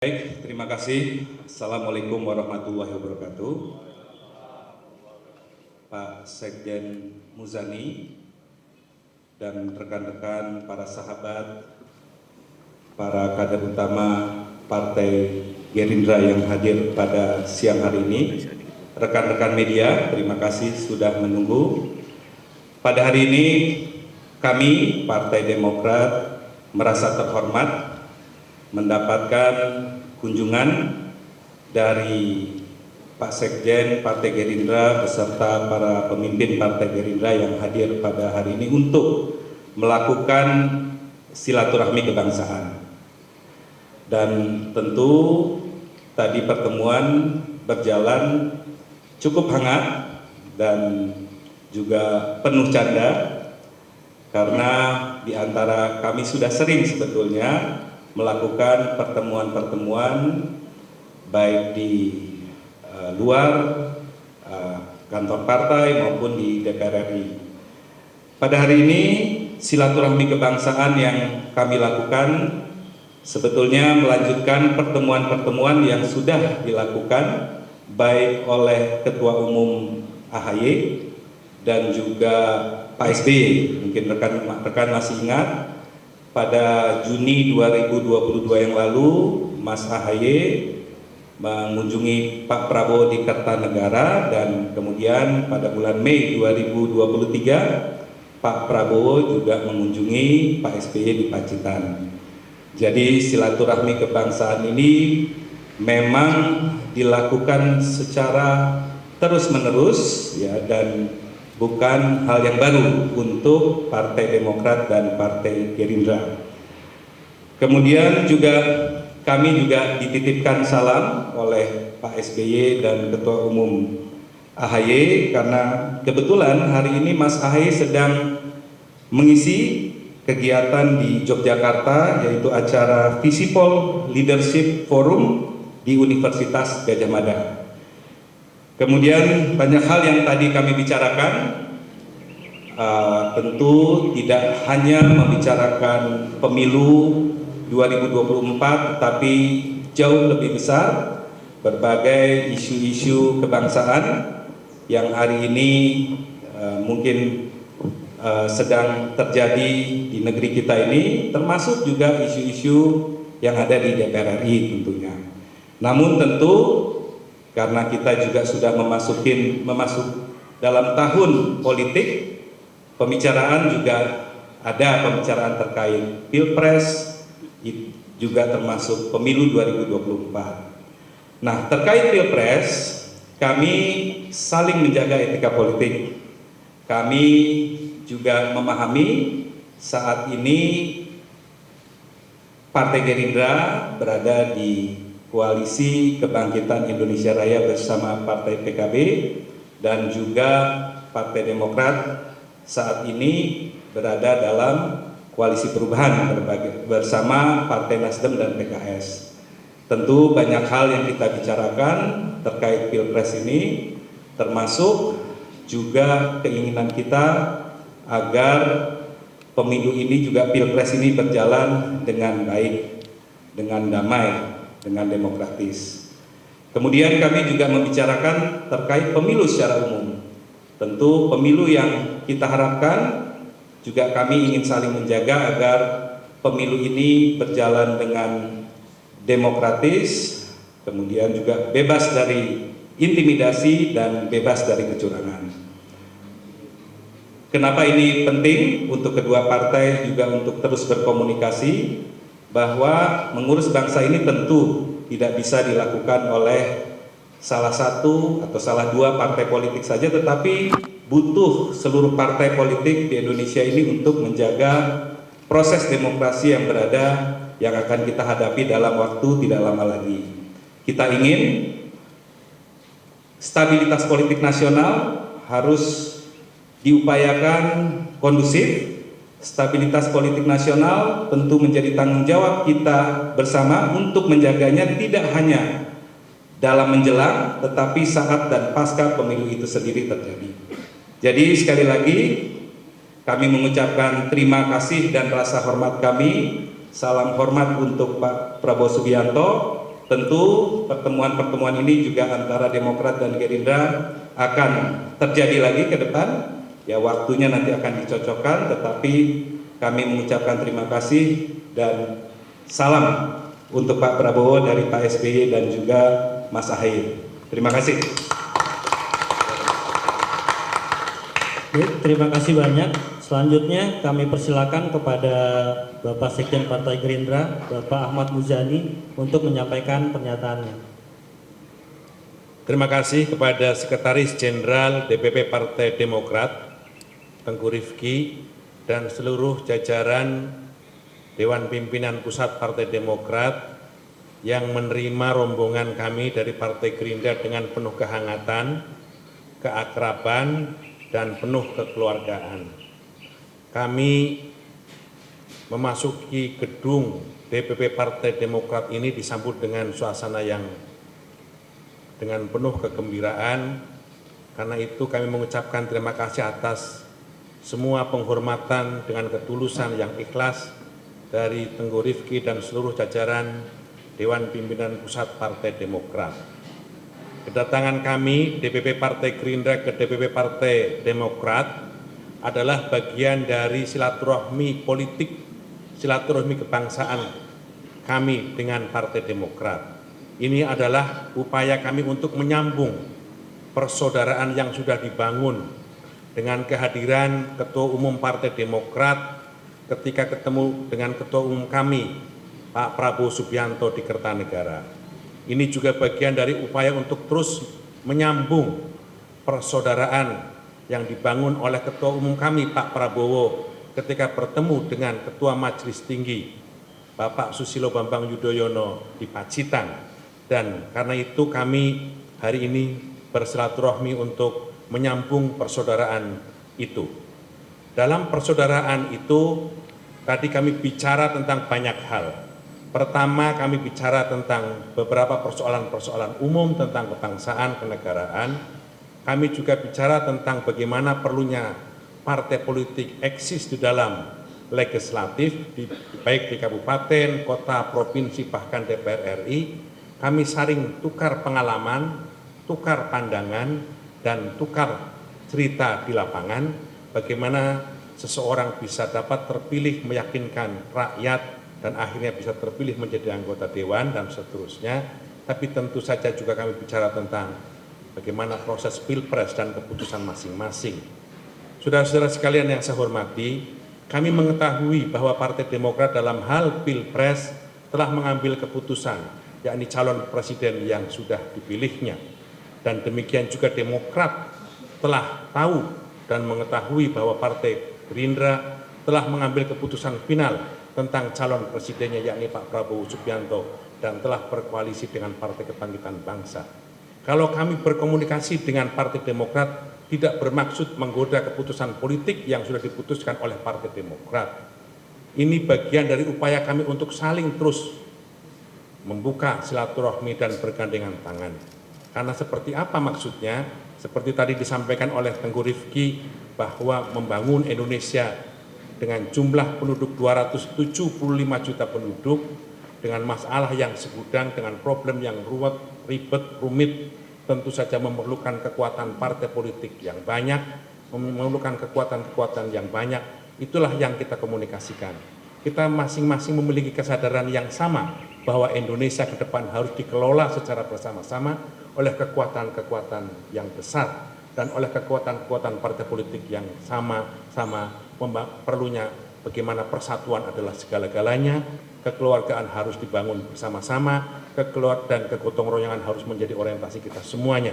Baik, terima kasih. Assalamualaikum warahmatullahi wabarakatuh. Pak Sekjen Muzani dan rekan-rekan para sahabat, para kader utama Partai Gerindra yang hadir pada siang hari ini. Rekan-rekan media, terima kasih sudah menunggu. Pada hari ini kami Partai Demokrat merasa terhormat mendapatkan kunjungan dari Pak Sekjen Partai Gerindra beserta para pemimpin Partai Gerindra yang hadir pada hari ini untuk melakukan silaturahmi kebangsaan. Dan tentu tadi pertemuan berjalan cukup hangat dan juga penuh canda, karena di antara kami sudah sering sebetulnya melakukan pertemuan-pertemuan baik di luar kantor partai maupun di DPR RI. Pada hari ini silaturahmi kebangsaan yang kami lakukan sebetulnya melanjutkan pertemuan-pertemuan yang sudah dilakukan baik oleh Ketua Umum AHY dan juga Pak SBY. Mungkin rekan-rekan masih ingat, pada Juni 2022 yang lalu, Mas AHY mengunjungi Pak Prabowo di Kertanegara, dan kemudian pada bulan Mei 2023, Pak Prabowo juga mengunjungi Pak SBY di Pacitan. Jadi silaturahmi kebangsaan ini memang dilakukan secara terus-menerus ya, dan bukan hal yang baru untuk Partai Demokrat dan Partai Gerindra. Kemudian juga kami juga dititipkan salam oleh Pak SBY dan Ketua Umum AHY, karena kebetulan hari ini Mas AHY sedang mengisi kegiatan di Yogyakarta, yaitu acara Visipol Leadership Forum di Universitas Gadjah Mada. Kemudian banyak hal yang tadi kami bicarakan, tentu tidak hanya membicarakan pemilu 2024, tetapi jauh lebih besar berbagai isu-isu kebangsaan yang hari ini mungkin sedang terjadi di negeri kita ini, termasuk juga isu-isu yang ada di DPR RI tentunya. Namun tentu karena kita juga sudah masuk dalam tahun politik, pembicaraan juga ada pembicaraan terkait Pilpres, juga termasuk pemilu 2024. Nah, terkait Pilpres, kami saling menjaga etika politik. Kami juga memahami saat ini Partai Gerindra berada di Koalisi Kebangkitan Indonesia Raya bersama Partai PKB, dan juga Partai Demokrat saat ini berada dalam Koalisi Perubahan bersama Partai Nasdem dan PKS. Tentu banyak hal yang kita bicarakan terkait Pilpres ini, termasuk juga keinginan kita agar pemilu ini juga Pilpres ini berjalan dengan baik, dengan damai, dengan demokratis. Kemudian kami juga membicarakan terkait pemilu secara umum. Tentu pemilu yang kita harapkan juga kami ingin saling menjaga agar pemilu ini berjalan dengan demokratis, kemudian juga bebas dari intimidasi dan bebas dari kecurangan. Kenapa ini penting untuk kedua partai juga untuk terus berkomunikasi, bahwa mengurus bangsa ini tentu tidak bisa dilakukan oleh salah satu atau salah dua partai politik saja, tetapi butuh seluruh partai politik di Indonesia ini untuk menjaga proses demokrasi yang akan kita hadapi dalam waktu tidak lama lagi. Kita ingin stabilitas politik nasional harus diupayakan kondusif. Stabilitas politik nasional tentu menjadi tanggung jawab kita bersama untuk menjaganya, tidak hanya dalam menjelang, tetapi saat dan pasca pemilu itu sendiri terjadi. Jadi sekali lagi kami mengucapkan terima kasih dan rasa hormat kami. Salam hormat untuk Pak Prabowo Subianto tentu pertemuan-pertemuan ini juga antara Demokrat dan Gerindra akan terjadi lagi ke depan. Ya, waktunya nanti akan dicocokkan, tetapi kami mengucapkan terima kasih dan salam untuk Pak Prabowo dari Pak SBY dan juga Mas Ahaye. Terima kasih. Baik, terima kasih banyak. Selanjutnya kami persilakan kepada Bapak Sekjen Partai Gerindra, Bapak Ahmad Muzani, untuk menyampaikan pernyataannya. Terima kasih kepada Sekretaris Jenderal DPP Partai Demokrat, Tengku Rifki, dan seluruh jajaran Dewan Pimpinan Pusat Partai Demokrat yang menerima rombongan kami dari Partai Gerindra dengan penuh kehangatan, keakraban, dan penuh kekeluargaan. Kami memasuki gedung DPP Partai Demokrat ini disambut dengan suasana yang dengan penuh kegembiraan. Karena itu kami mengucapkan terima kasih atas semua penghormatan dengan ketulusan yang ikhlas dari Tengku Rifki dan seluruh jajaran Dewan Pimpinan Pusat Partai Demokrat. Kedatangan kami DPP Partai Gerindra ke DPP Partai Demokrat adalah bagian dari silaturahmi politik, silaturahmi kebangsaan kami dengan Partai Demokrat. Ini adalah upaya kami untuk menyambung persaudaraan yang sudah dibangun dengan kehadiran Ketua Umum Partai Demokrat ketika ketemu dengan Ketua Umum kami, Pak Prabowo Subianto di Kertanegara. Ini juga bagian dari upaya untuk terus menyambung persaudaraan yang dibangun oleh Ketua Umum kami, Pak Prabowo, ketika bertemu dengan Ketua Majelis Tinggi, Bapak Susilo Bambang Yudhoyono di Pacitan. Dan karena itu kami hari ini bersilaturahmi untuk menyambung persaudaraan itu. Dalam persaudaraan itu, tadi kami bicara tentang banyak hal. Pertama, kami bicara tentang beberapa persoalan-persoalan umum tentang kebangsaan, kenegaraan. Kami juga bicara tentang bagaimana perlunya partai politik eksis di dalam legislatif, baik di kabupaten, kota, provinsi, bahkan DPR RI. Kami saling tukar pengalaman, tukar pandangan, dan tukar cerita di lapangan, bagaimana seseorang bisa dapat terpilih meyakinkan rakyat, dan akhirnya bisa terpilih menjadi anggota dewan, dan seterusnya. Tapi tentu saja juga kami bicara tentang bagaimana proses pilpres dan keputusan masing-masing. Saudara-saudara sekalian yang saya hormati, kami mengetahui bahwa Partai Demokrat dalam hal pilpres telah mengambil keputusan, yakni calon presiden yang sudah dipilihnya. Dan demikian juga Demokrat telah tahu dan mengetahui bahwa Partai Gerindra telah mengambil keputusan final tentang calon presidennya, yakni Pak Prabowo Subianto, dan telah berkoalisi dengan Partai Kebangkitan Bangsa. Kalau kami berkomunikasi dengan Partai Demokrat tidak bermaksud menggoda keputusan politik yang sudah diputuskan oleh Partai Demokrat. Ini bagian dari upaya kami untuk saling terus membuka silaturahmi dan bergandengan tangan. Karena seperti apa maksudnya? Seperti tadi disampaikan oleh Tengku Rifki bahwa membangun Indonesia dengan jumlah penduduk 275 juta penduduk, dengan masalah yang segudang, dengan problem yang ruwet, ribet, rumit, tentu saja memerlukan kekuatan partai politik yang banyak, memerlukan kekuatan-kekuatan yang banyak. Itulah yang kita komunikasikan. Kita masing-masing memiliki kesadaran yang sama bahwa Indonesia ke depan harus dikelola secara bersama-sama oleh kekuatan-kekuatan yang besar dan oleh kekuatan-kekuatan partai politik yang sama-sama perlunya bagaimana persatuan adalah segala-galanya, kekeluargaan harus dibangun bersama-sama, dan kegotong royongan harus menjadi orientasi kita semuanya.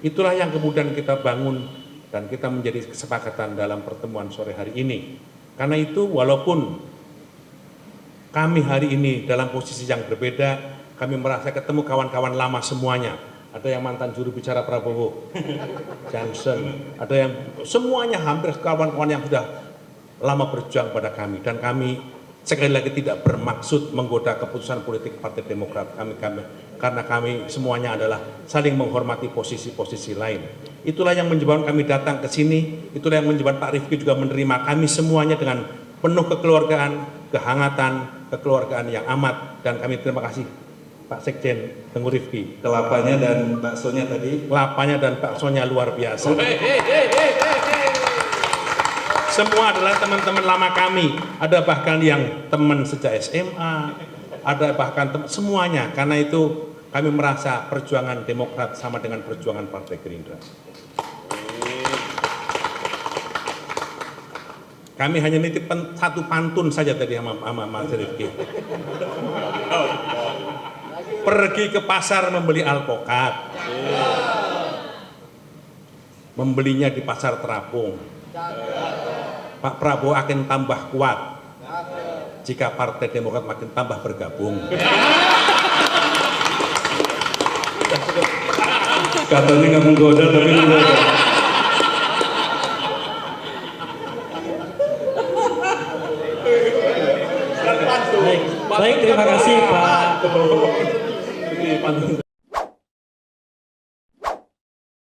Itulah yang kemudian kita bangun dan kita menjadi kesepakatan dalam pertemuan sore hari ini. Karena itu walaupun kami hari ini dalam posisi yang berbeda, kami merasa ketemu kawan-kawan lama semuanya. Ada yang mantan juru bicara Prabowo, Johnson, ada yang semuanya hampir kawan-kawan yang sudah lama berjuang pada kami, dan kami sekali lagi tidak bermaksud menggoda keputusan politik Partai Demokrat karena kami semuanya adalah saling menghormati posisi-posisi lain. Itulah yang menyebabkan kami datang ke sini, itulah yang menyebabkan Pak Rifki juga menerima kami semuanya dengan penuh kekeluargaan, kehangatan, kekeluargaan yang amat, dan kami terima kasih Pak Sekjen Teguh Rifki. Kelapanya dan baksonya tadi. Kelapanya dan baksonya luar biasa. Semua adalah teman-teman lama kami. Ada bahkan yang teman sejak SMA, ada bahkan semuanya. Karena itu kami merasa perjuangan Demokrat sama dengan perjuangan Partai Gerindra. Kami hanya nitip satu pantun saja tadi sama Mas Rifki. Pergi ke pasar membeli alpukat. Membelinya di pasar terapung. Pak Prabowo akan tambah kuat jika Partai Demokrat makin tambah bergabung. Katanya nggak menggoda tapi menggoda. Baik, terima kasih Pak.